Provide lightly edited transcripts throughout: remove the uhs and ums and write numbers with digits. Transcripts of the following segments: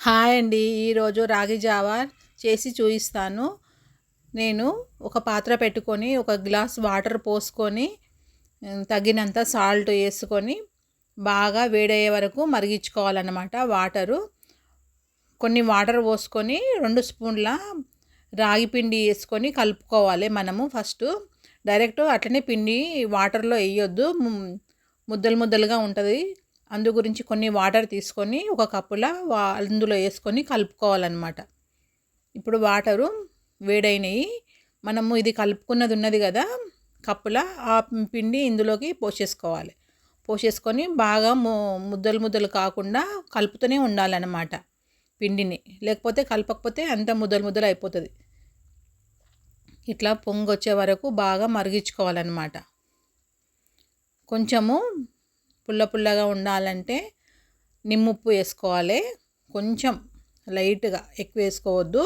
Hi అండి. ఈరోజు రాగి జావా చేసి చూపిస్తాను. నేను ఒక పాత్ర పెట్టుకొని ఒక గ్లాస్ వాటర్ పోసుకొని తగినంత సాల్ట్ వేసుకొని బాగా వేడయ్యే వరకు మరిగించుకోవాలన్నమాట. కొన్ని వాటర్ పోసుకొని 2 స్పూన్ల రాగి పిండి వేసుకొని కలుపుకోవాలి. మనము ఫస్ట్ డైరెక్ట్ అట్లనే పిండి వాటర్లో వేయొద్దు, ముద్దలు ముద్దలుగా ఉంటుంది. అందు గురించి కొన్ని వాటర్ తీసుకొని ఒక కప్పుల అందులో వేసుకొని కలుపుకోవాలన్నమాట. ఇప్పుడు వాటరు వేడైనవి, మనము ఇది కలుపుకున్నది ఉన్నది కదా కప్పుల, ఆ పిండి ఇందులోకి పోసేసుకొని బాగా ముద్దలు ముద్దలు కాకుండా కలుపుతూనే ఉండాలన్నమాట పిండిని. లేకపోతే కలపకపోతే అంత ముద్దలు ముద్దలు అయిపోతుంది. ఇట్లా పొంగు వచ్చే వరకు బాగా మరిగించుకోవాలన్నమాట. కొంచెము పుల్ల పుల్లగా ఉండాలంటే నిమ్ముప్పు వేసుకోవాలి. కొంచెం లైట్గా, ఎక్కువ వేసుకోవద్దు.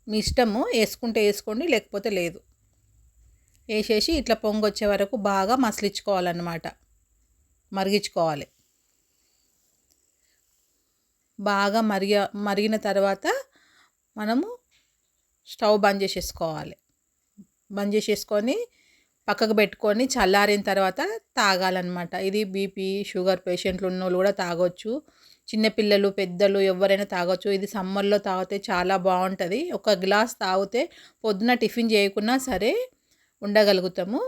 మీ ఇష్టము, వేసుకుంటే వేసుకోండి, లేకపోతే లేదు. వేసేసి ఇట్లా పొంగు వచ్చే వరకు బాగా మసలించుకోవాలన్నమాట, మరిగించుకోవాలి. బాగా మరిగిన తర్వాత మనము స్టవ్ బంద్ చేసేసుకొని పక్కకు పెట్టుకొని చల్లారిన తర్వాత తాగాలన్నమాట. ఇది బీపీ, షుగర్ పేషెంట్లు ఉన్నోళ్ళు కూడా తాగొచ్చు. చిన్నపిల్లలు, పెద్దలు ఎవరైనా తాగొచ్చు. ఇది సమ్మర్లో తాగితే చాలా బాగుంటుంది. ఒక గ్లాస్ తాగితే పొద్దున టిఫిన్ చేయకున్నా సరే ఉండగలుగుతాము.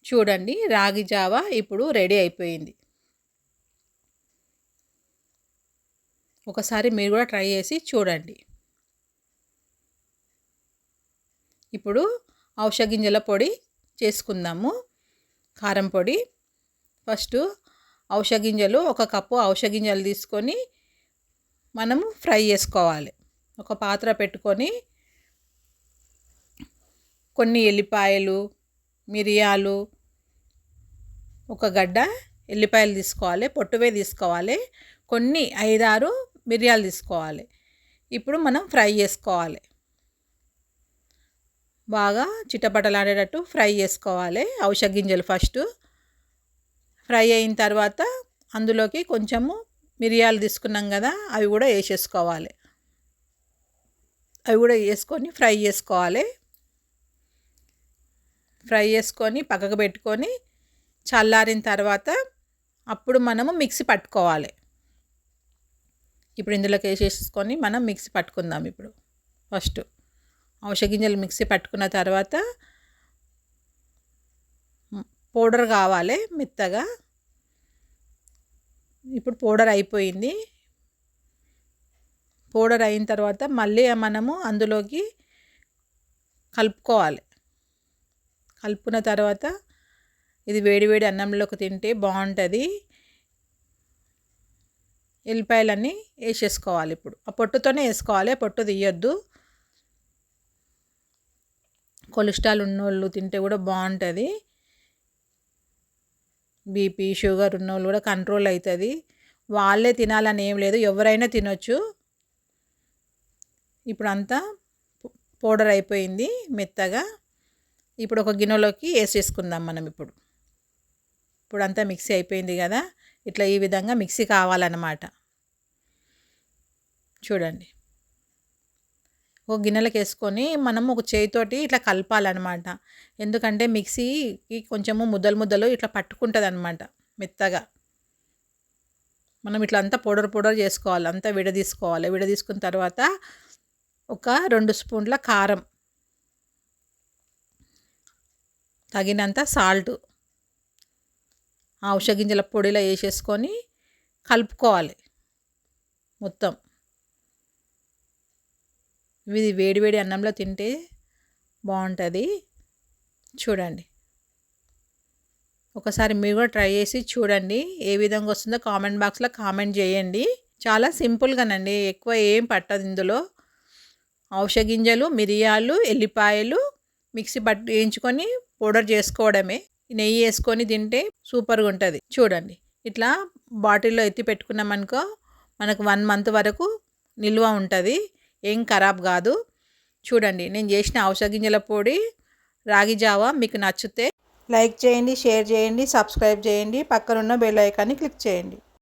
చూడండి, రాగి జావా ఇప్పుడు రెడీ అయిపోయింది. ఒకసారి మీరు కూడా ట్రై చేసి చూడండి. ఇప్పుడు ఔషధ గింజల పొడి చేసుకుందాము. కారం పొడి. ఫస్ట్ ఔషధ గింజలు, ఒక కప్పు ఔషధ గింజలు తీసుకొని మనము ఫ్రై చేసుకోవాలి. ఒక పాత్ర పెట్టుకొని కొన్ని ఎల్లిపాయలు, మిరియాలు, ఒక గడ్డ ఎల్లిపాయలు తీసుకోవాలి, పొట్టువే తీసుకోవాలి. కొన్ని 5-6 మిరియాలు తీసుకోవాలి. ఇప్పుడు మనం ఫ్రై చేసుకోవాలి. బాగా చిటపటలాడేటట్టు ఫ్రై చేసుకోవాలి ఔషధ గింజలు. ఫస్ట్ ఫ్రై అయిన తర్వాత అందులోకి కొంచెము మిరియాలు తీసుకున్నాం కదా, అవి కూడా వేసేసుకోవాలి. అవి కూడా వేసుకొని ఫ్రై చేసుకోవాలి. ఫ్రై చేసుకొని పక్కకు పెట్టుకొని చల్లారిన తర్వాత అప్పుడు మనము మిక్సీ పట్టుకోవాలి. ఇప్పుడు ఇందులోకి వేసేసుకొని మనం మిక్సీ పట్టుకుందాం. ఇప్పుడు ఫస్ట్ ఔషధ గింజలు మిక్సీ పట్టుకున్న తర్వాత పౌడర్ కావాలి మెత్తగా. ఇప్పుడు పౌడర్ అయిపోయింది. పౌడర్ అయిన తర్వాత మళ్ళీ మనము అందులోకి కలుపుకోవాలి. కలుపుకున్న తర్వాత ఇది వేడివేడి అన్నంలోకి తింటే బాగుంటుంది. ఎల్లిపాయలన్నీ వేసేసుకోవాలి. ఇప్పుడు ఆ పొట్టుతోనే వేసుకోవాలి, పొట్టు తీయొద్దు. కొలెస్ట్రాల్ ఉన్నోళ్ళు తింటే కూడా బాగుంటుంది. బీపీ, షుగర్ ఉన్నోళ్ళు కూడా కంట్రోల్ అవుతుంది. వాళ్ళే తినాలని ఏం లేదు, ఎవరైనా తినొచ్చు. ఇప్పుడు అంతా పౌడర్ అయిపోయింది మెత్తగా. ఇప్పుడు ఒక గిన్నెలోకి వేసేసుకుందాం మనం. ఇప్పుడు అంతా మిక్సీ అయిపోయింది కదా, ఇట్లా ఈ విధంగా మిక్సీ కావాలన్నమాట. చూడండి, ఒక గిన్నెలకు వేసుకొని మనము ఒక చేయితోటి ఇట్లా కలపాలన్నమాట. ఎందుకంటే మిక్సీకి కొంచెము ముద్దలు ఇట్లా పట్టుకుంటుంది అన్నమాట మెత్తగా. మనం ఇట్లా అంతా పౌడర్ చేసుకోవాలి, అంతా విడదీసుకోవాలి. విడదీసుకున్న తర్వాత ఒక 2 స్పూన్ల కారం, తగినంత సాల్ట్ ఔషధ గింజల పొడిలో వేసేసుకొని కలుపుకోవాలి మొత్తం. ఇది వేడివేడి అన్నంలో తింటే బాగుంటుంది. చూడండి, ఒకసారి మీరు కూడా ట్రై చేసి చూడండి. ఏ విధంగా వస్తుందో కామెంట్ బాక్స్లో కామెంట్ చేయండి. చాలా సింపుల్గానండి, ఎక్కువ ఏం పట్టదు ఇందులో. ఔషధ గింజలు, మిరియాలు, ఎల్లిపాయలు మిక్సీ వేయించుకొని పౌడర్ చేసుకోవడమే. నెయ్యి వేసుకొని తింటే సూపర్గా ఉంటుంది. చూడండి, ఇట్లా బాటిల్లో ఎత్తి పెట్టుకున్నామనుకో మనకు 1 మంత్ వరకు నిల్వ ఉంటుంది, ఏం ఖరాబ్ కాదు. చూడండి, నేను చేసిన ఔషధ గింజల పొడి రాగి జావా మీకు నచ్చితే లైక్ చేయండి, షేర్ చేయండి, సబ్స్క్రైబ్ చేయండి, పక్కనున్న బెల్ ఐకాన్ని క్లిక్ చేయండి.